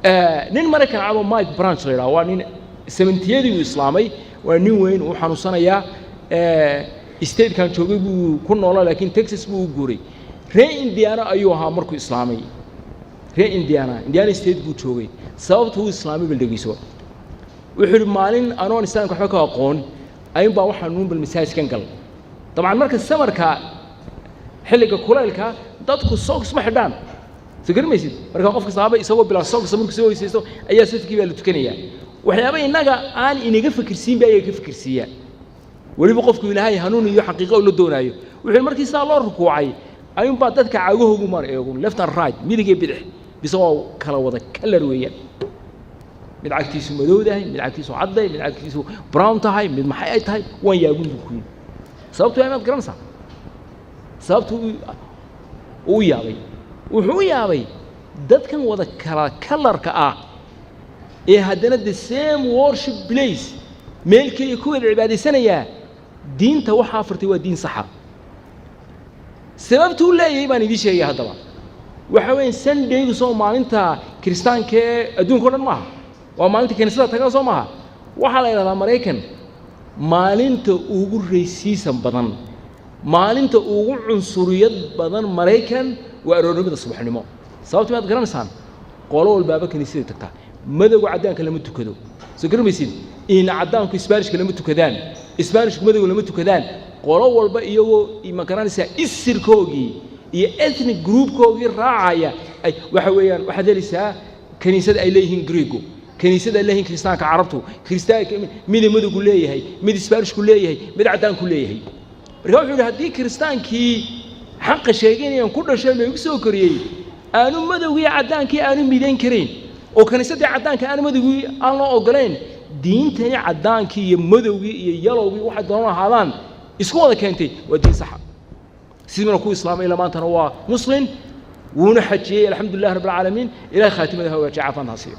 nin Maraykan cabo Mike Branch la yiraahdo waa nin 70yadii islaamay waa nin weyn oo xanuunsanaya state kan joogay buu ku noolaa laakiin Texas buu u guuray Indiana ayuu ahaa markuu islaamay Indiana state buu joogay sababtu uu islaamay baldhigiiso wuxuu maalin anoon islaamka waxba ka aqoon ayun baa waxaan nuun bal masaajidkan gal dabcan marka samarka xilliga kulaylka dadku socks ma xidhaan sagarmaysid marka qofka saxaabay isagoo bilaa socks markuu soo weysaysto ayaa safkii baa la tukanaya waxyaabo inaga aan inaga fikirsiin baa iyaga fikirsiya waliba qofku ilaahay hanuun iyo xaqiiqo la doonayo wuxuu markii saa loo rukuucay ayun baa dadka caagahoogu mar eego left and right midig iyo bidix bisoo kala wada color weeyaan mid cagtiisu madowdahay mid cagtiisu cadday mid cagtiisu brown tahay mid maxay ay tahay waan yaabun ku sababtu ay ma garanaysa sababtu uu yaabay wuxuu yaabay dadkan wada kala colorka ah ee haddana the same worship place meel kaliya ku wada cibaadaysanaya diinta waxa afartay waa diin saxa sababtu leeyahay baan idin sheegay hadaba waxa weyn Sunday soo maalinta Kristaanka adduunka dhan maaha waa maalinta kaniisada tagaa soo maaha waxa la yiraahdaa Maraykan maalinta ugu raysiisan badan maalinta ugu cunsuriyad badan Maraykan waa aroornimada subaxnimo sababtu ma garanaysaan qolo walbaaba kaniisada tagtaa madowga cadaanka lama tukado soo garmaysid in cadaanku Isbaanishka lama tukadaan Isbaanishku madowga lama tukadaan qolo walba iyagoo ma garanaysaa isirkoogii iyo ethnic groupkoogii raacaya waxa weeyaan waxa helaysaa kaniisada ay leeyihiin Greego kaniisada ay leeyihiin Kristaanka Carabtu Kristaanka mid madowgu leeyahay mid Isbaanishku leeyahay mid cadaanku leeyahay marka wuxuu haddii Kristaankii xaq sheeganayaan ku dhashay lagu soo koriyay aanu madowgii cadaankii aanu midayn kareen oo kaniisada cadaanka aanu madowgii aan loo ogoleen diintani cadaankii iyo madowgii iyo yalowgii waxa doonaan ahaadaan isku wada keentay waa diin sax sidii ku islaamay lamaantana waa muslim wuuna xajiyay alxamdulillah rabbil alamin ilaa khaatimada hawaaji cafan hasiyo